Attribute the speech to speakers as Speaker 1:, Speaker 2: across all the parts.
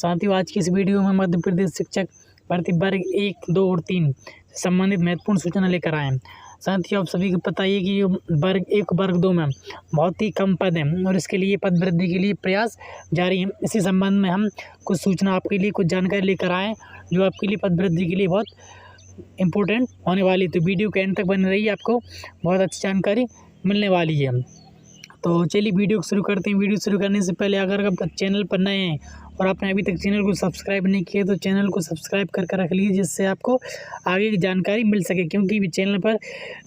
Speaker 1: साथियों, आज की इस वीडियो में मध्य प्रदेश शिक्षक भर्ती वर्ग 1, 2 और 3 से संबंधित महत्वपूर्ण सूचना लेकर आए हैं। साथियों, आप सभी को पता ही है कि वर्ग 1 वर्ग 2 में बहुत ही कम पद हैं और इसके लिए पद वृद्धि के लिए प्रयास जारी है। इसी संबंध में हम कुछ सूचना आपके लिए, कुछ जानकारी लेकर आए जो आपके लिए पद वृद्धि के लिए बहुत इम्पोर्टेंट होने वाली। तो वीडियो के एंड तक बने रहिए, आपको बहुत अच्छी जानकारी मिलने वाली है। तो चलिए वीडियो को शुरू करते हैं। वीडियो शुरू करने से पहले अगर आप चैनल पर नए हैं और आपने अभी तक चैनल को सब्सक्राइब नहीं किया तो चैनल को सब्सक्राइब करके रख लीजिए, जिससे आपको आगे की जानकारी मिल सके, क्योंकि चैनल पर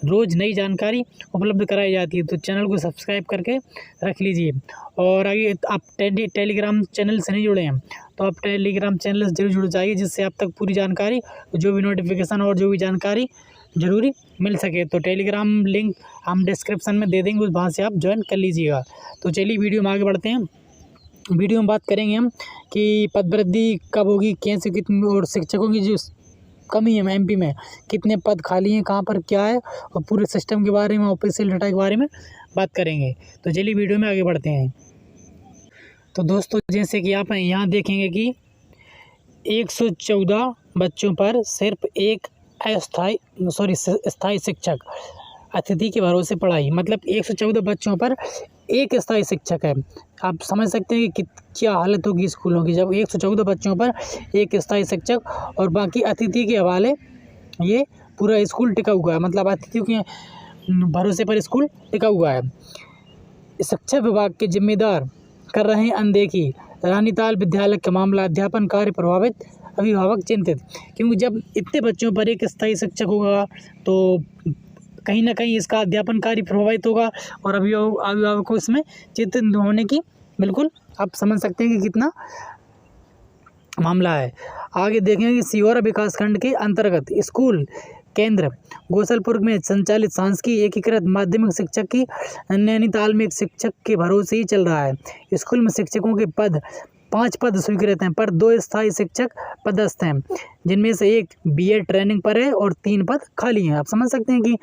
Speaker 1: रोज़ नई जानकारी उपलब्ध कराई जाती है। तो चैनल को सब्सक्राइब करके रख लीजिए। और आगे आप टेलीग्राम चैनल से नहीं जुड़े हैं तो आप टेलीग्राम चैनल से जरूर जुड़ जाइए, जिससे आप तक पूरी जानकारी, जो भी नोटिफिकेशन और जो भी जानकारी ज़रूरी मिल सके। तो टेलीग्राम लिंक हम डिस्क्रिप्शन में दे देंगे, वहाँ से आप ज्वाइन कर लीजिएगा। तो चलिए वीडियो में आगे बढ़ते हैं। वीडियो में बात करेंगे हम कि पद वृद्धि कब होगी, कैसे, कितनी, और शिक्षकों की जो कमी है एमपी में, कितने पद खाली हैं, कहाँ पर क्या है, और पूरे सिस्टम के बारे में, ऑफिशियल डाटा के बारे में बात करेंगे। तो चलिए वीडियो में आगे बढ़ते हैं। तो दोस्तों, जैसे कि आप यहाँ देखेंगे कि 114 बच्चों पर सिर्फ एक स्थायी शिक्षक, अतिथि के भरोसे पढ़ाई, मतलब 114 बच्चों पर एक स्थायी शिक्षक है। आप समझ सकते हैं कि क्या हालत होगी स्कूलों की जब 114 बच्चों पर एक स्थायी शिक्षक और बाकी अतिथि के हवाले ये पूरा स्कूल टिका हुआ है, मतलब अतिथियों के भरोसे पर स्कूल टिका हुआ है। शिक्षा विभाग के जिम्मेदार कर रहे हैं अनदेखी, रानीताल विद्यालय का मामला, अध्यापन कार्य प्रभावित, अभिभावक चिंतित। क्योंकि जब इतने बच्चों पर एक स्थायी शिक्षक होगा तो कहीं ना कहीं इसका अध्यापन कार्य प्रभावित होगा और अभिभावकों को इसमें चिंतित होने की बिल्कुल आप समझ सकते हैं कि कितना मामला है। आगे देखेंगे कि सीहोर विकासखंड के अंतर्गत स्कूल केंद्र गोसलपुर में संचालित शासकीय एकीकृत माध्यमिक शिक्षक की नैनीताल में एक शिक्षक के भरोसे ही चल रहा है। स्कूल में शिक्षकों के पद 5 पद स्वीकृत हैं, पर 2 स्थायी शिक्षक पदस्थ हैं, जिनमें से एक बीएड ट्रेनिंग पर है और 3 पद खाली हैं। आप समझ सकते हैं कि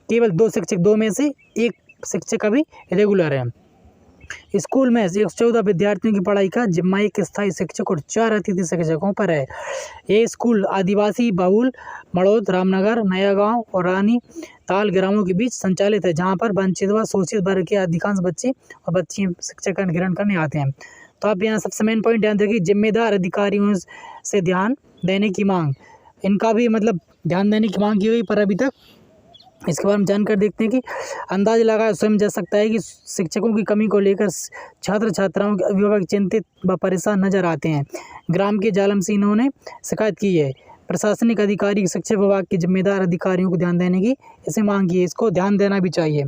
Speaker 1: केवल 2 शिक्षक, 2 में से एक शिक्षक अभी रेगुलर है। स्कूल में 114 विद्यार्थियों की पढ़ाई का जिम्मा एक स्थायी शिक्षक और 4 अतिथि शिक्षकों पर है। ये स्कूल आदिवासी बहुल मड़ौद, रामनगर, नया गांव और रानी ताल ग्रामों के बीच संचालित है, जहां पर वंचित व शोषित वर्ग के अधिकांश बच्चे और बच्चियां शिक्षा ग्रहण करने आते हैं। तो आप यहाँ सबसे मेन पॉइंट ध्यान रखिए, जिम्मेदार अधिकारियों से ध्यान देने की मांग, इनका भी मतलब ध्यान देने की मांग की गई, पर अभी तक इसके बारे में जानकर देखते हैं कि अंदाज लगाया स्वयं जा सकता है कि शिक्षकों की कमी को लेकर छात्र छात्राओं के अभिभावक चिंतित व परेशान नजर आते हैं। ग्राम के जालम सिन्हों ने शिकायत की है। प्रशासनिक अधिकारी शिक्षा विभाग के जिम्मेदार अधिकारियों को ध्यान देने की इसे मांग की है। इसको ध्यान देना भी चाहिए।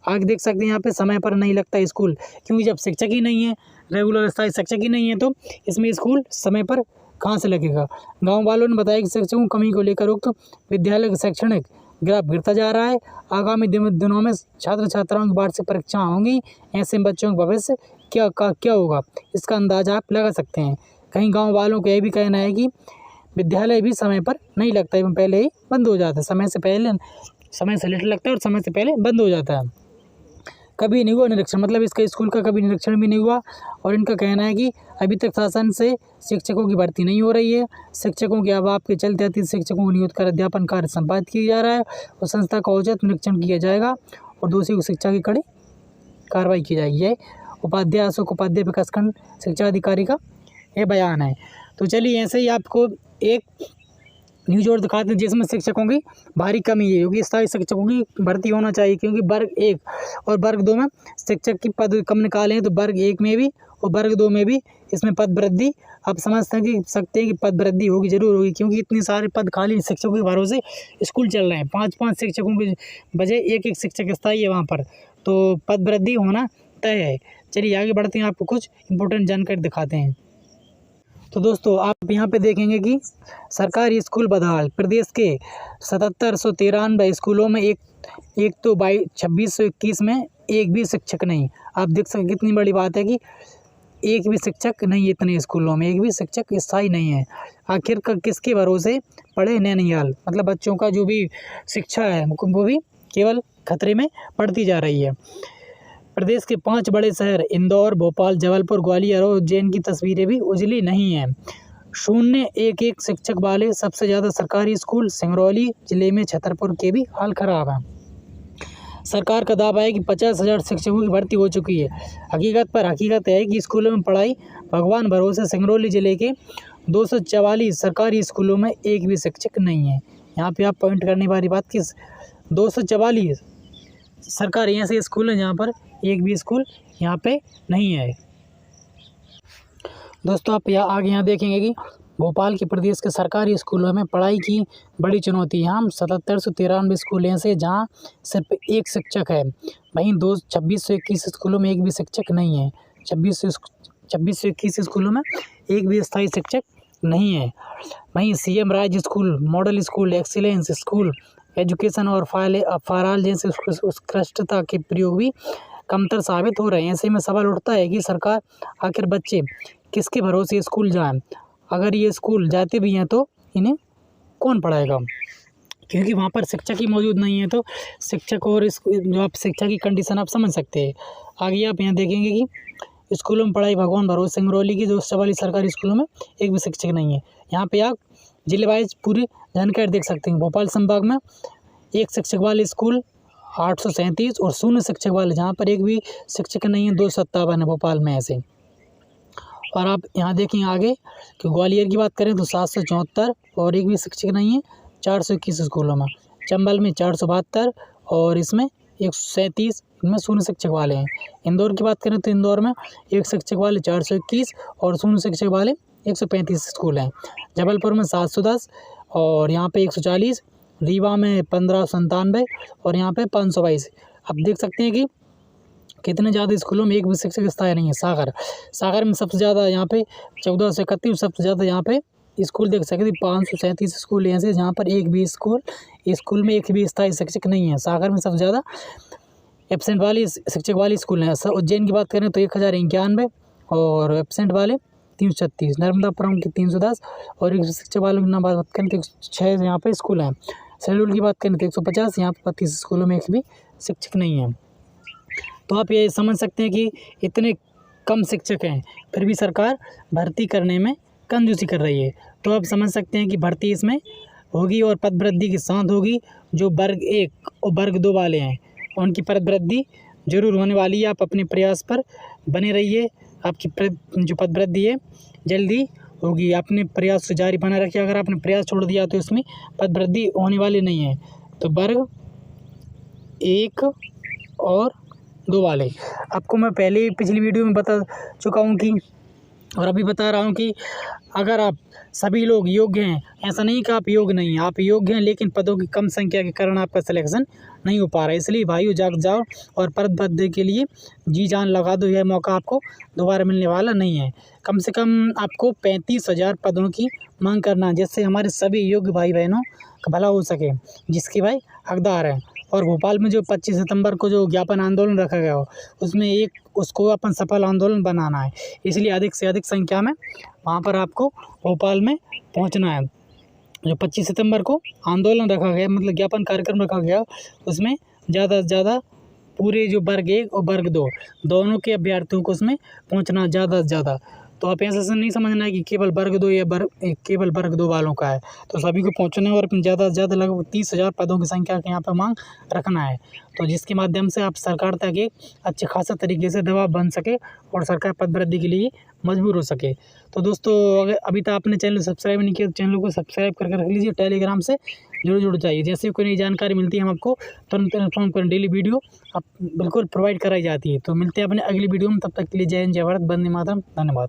Speaker 1: आगे देख सकते हैं यहाँ पे समय पर नहीं लगता स्कूल, क्योंकि जब शिक्षक ही नहीं है, रेगुलर स्थायी शिक्षक ही नहीं है, तो इसमें स्कूल समय पर कहाँ से लगेगा। गाँव वालों ने बताया कि शिक्षकों की कमी को लेकर उक्त विद्यालय का शैक्षणिक ग्राफ गिरता जा रहा है। आगामी दिनों में छात्र छात्राओं की वार्षिक परीक्षाएं होंगी। ऐसे में बच्चों का भविष्य क्या होगा, इसका अंदाजा आप लगा सकते हैं। कहीं गांव वालों का यह भी कहना है कि विद्यालय भी समय पर नहीं लगता है, पहले ही बंद हो जाता है, समय से लेट लगता है और समय से पहले बंद हो जाता है। कभी नहीं हुआ निरीक्षण, मतलब इसका स्कूल का कभी निरीक्षण भी नहीं हुआ। और इनका कहना है कि अभी तक शासन से शिक्षकों की भर्ती नहीं हो रही है। शिक्षकों के अभाव के चलते अतिथि शिक्षकों को नियुक्त कर अध्यापन कार्य संपादित किया जा रहा है और संस्था का औचित्य निरीक्षण किया जाएगा और दोषी को शिक्षा की कड़ी कार्रवाई की जाएगी। ये उपाध्याय अशोक उपाध्याय विकासखंड शिक्षा अधिकारी का ये बयान है। तो चलिए ऐसे ही आपको एक न्यूज और दिखाते हैं जिसमें शिक्षकों की भारी कमी है, क्योंकि स्थायी शिक्षकों की भर्ती होना चाहिए, क्योंकि वर्ग 1 और वर्ग 2 में शिक्षक की पद कम निकाले हैं, तो वर्ग 1 में भी और वर्ग 2 में भी इसमें पद वृद्धि आप समझ सकते हैं कि पद वृद्धि होगी, जरूर होगी, क्योंकि इतने सारे पद खाली शिक्षकों के भरोसे स्कूल चल रहे हैं। 5-5 शिक्षकों की बजाय एक शिक्षक स्थायी है वहाँ पर, तो पद वृद्धि होना तय है। चलिए आगे बढ़ते हैं, आपको कुछ इंपॉर्टेंट जानकारी दिखाते हैं। तो दोस्तों, आप यहाँ पे देखेंगे कि सरकारी स्कूल बदहाल, प्रदेश के 7793 स्कूलों में एक तो 2621 में एक भी शिक्षक नहीं। आप देख सकते कितनी बड़ी बात है कि एक भी शिक्षक नहीं, इतने स्कूलों में एक भी शिक्षक स्थायी नहीं है। आखिर किसके भरोसे पढ़े नैनीताल, मतलब बच्चों का जो भी शिक्षा है वो भी केवल खतरे में पड़ती जा रही है। प्रदेश के 5 बड़े शहर इंदौर, भोपाल, जबलपुर, ग्वालियर और उज्जैन की तस्वीरें भी उजली नहीं हैं। 0-1-1 शिक्षक वाले सबसे ज़्यादा सरकारी स्कूल सिंगरौली जिले में, छतरपुर के भी हाल खराब है। सरकार का दावा है कि 50,000 शिक्षकों की भर्ती हो चुकी है। हकीकत है कि स्कूलों में पढ़ाई भगवान भरोसे। सिंगरौली जिले के 244 सरकारी स्कूलों में एक भी शिक्षक नहीं है। यहाँ पे आप पॉइंट करने वाली बात कि 244 सरकारी ऐसे स्कूल हैं जहाँ पर एक भी स्कूल यहाँ पे नहीं है। दोस्तों आप यहाँ देखेंगे कि भोपाल के प्रदेश के सरकारी स्कूलों में पढ़ाई की बड़ी चुनौती है। यहाँ 7793 स्कूल ऐसे जहाँ सिर्फ एक शिक्षक है। वहीं 2621 स्कूलों में एक भी शिक्षक नहीं है। 2621 स्कूलों में एक भी स्थायी शिक्षक नहीं है। वहीं सीएम राज्य school, model school, excellence school, education और फाराल जैसे उत्कृष्टता के प्रयोग भी कमतर साबित हो रहे हैं। ऐसे में सवाल उठता है कि सरकार आखिर बच्चे किसके भरोसे स्कूल जाएं? अगर ये स्कूल जाते भी हैं तो इन्हें कौन पढ़ाएगा? क्योंकि वहाँ पर शिक्षक ही मौजूद नहीं है। तो शिक्षक और जो आप शिक्षा की कंडीशन आप समझ सकते हैं। आगे आप यहाँ देखेंगे कि स्कूलों में पढ़ाई भगवान भरोसे। सिंगरौली की 244 सरकारी स्कूलों में एक भी शिक्षक नहीं है। यहाँ पे आप जिले वाइज पूरी जानकारी देख सकते हैं। भोपाल संभाग में एक शिक्षक वाले स्कूल 837 और 0 शिक्षक वाले जहाँ पर एक भी शिक्षक नहीं है 257 है भोपाल में ऐसे। और आप यहाँ देखें आगे कि ग्वालियर की बात करें तो 774 और एक भी शिक्षक नहीं है 421 स्कूलों में। चंबल में 472 और इसमें 137 इनमें 0 शिक्षक वाले हैं। इंदौर की बात करें तो इंदौर में एक शिक्षक वाले 421 और 0 शिक्षक वाले 135 स्कूल हैं। जबलपुर में 710 और यहाँ पे 140, रीवा में 1597 और यहाँ पे 522। आप देख सकते हैं कि कितने ज़्यादा स्कूलों में एक भी शिक्षक स्थायी नहीं है। सागर में सबसे ज़्यादा यहाँ पे 1431, सबसे ज़्यादा यहाँ पे स्कूल देख सकते हैं 537 स्कूल ऐसे जहाँ पर एक भी स्कूल में एक भी स्थायी शिक्षक नहीं है। सागर में सबसे ज़्यादा एब्सेंट वाली शिक्षक वाली स्कूल हैं। उज्जैन की बात करें तो 1091 और एब्सेंट वाले 336, नर्मदापुरम की 310 और एक शिक्षक वालों की बात करें तो 6 यहाँ पे स्कूल हैं। शहडोल की बात करें तो 150, यहाँ पर 32 स्कूलों में एक भी शिक्षक नहीं है। तो आप ये समझ सकते हैं कि इतने कम शिक्षक हैं फिर भी सरकार भर्ती करने में कंजूसी कर रही है। तो आप समझ सकते हैं कि भर्ती इसमें होगी और पद वृद्धि के साथ होगी। जो वर्ग 1 और वर्ग 2 वाले हैं उनकी पद वृद्धि जरूर होने वाली है। आप अपने प्रयास पर बने रहिए। आपकी जो पद वृद्धि है जल्दी होगी। अपने प्रयास से जारी बना रखिए। अगर आपने प्रयास छोड़ दिया तो इसमें पद वृद्धि होने वाली नहीं है। तो वर्ग 1 और 2 वाले आपको मैं पहले पिछली वीडियो में बता चुका हूँ कि और अभी बता रहा हूँ कि अगर आप सभी लोग योग्य हैं, ऐसा नहीं कि आप योग्य नहीं हैं, आप योग्य हैं लेकिन पदों की कम संख्या के कारण आपका सिलेक्शन नहीं हो पा रहा है। इसलिए भाइयों जाग जाओ और पद वृद्धि के लिए जी जान लगा दो। यह मौका आपको दोबारा मिलने वाला नहीं है। कम से कम आपको 35,000 पदों की मांग करना है, जिससे हमारे सभी योग्य भाई बहनों का भला हो सके, जिसके भाई हकदार हैं। और भोपाल में जो 25 सितंबर को जो ज्ञापन आंदोलन रखा गया हो उसमें उसको अपन सफल आंदोलन बनाना है। इसलिए अधिक से अधिक संख्या में वहाँ पर आपको भोपाल में पहुँचना है। जो 25 सितंबर को आंदोलन रखा गया, मतलब ज्ञापन कार्यक्रम रखा गया, उसमें ज़्यादा से ज़्यादा पूरे जो वर्ग 1 और वर्ग 2 दोनों के अभ्यर्थियों को उसमें पहुँचना ज़्यादा से ज़्यादा। तो आप ऐसा नहीं समझना है कि केवल वर्ग 2 या केवल वर्ग 2 वालों का है। तो सभी को पहुंचना है और ज़्यादा से ज़्यादा लगभग 30,000 पदों की संख्या के यहाँ पर मांग रखना है। तो जिसके माध्यम से आप सरकार तक एक अच्छे खासा तरीके से दबाव बन सके और सरकार पद वृद्धि के लिए मजबूर हो सके। तो दोस्तों अगर अभी तक आपने चैनल सब्सक्राइब नहीं किया तो चैनल को सब्सक्राइब करके रख लीजिए। टेलीग्राम से जुड़ जाइए। जैसे कोई नई जानकारी मिलती है हम आपको तुरंत इन्फॉर्म करें। डेली वीडियो आप बिल्कुल प्रोवाइड कराई जाती है। तो मिलते हैं अपने अगली वीडियो में। तब तक के लिए जय हिंद, जय भारत, वंदे मातरम। धन्यवाद।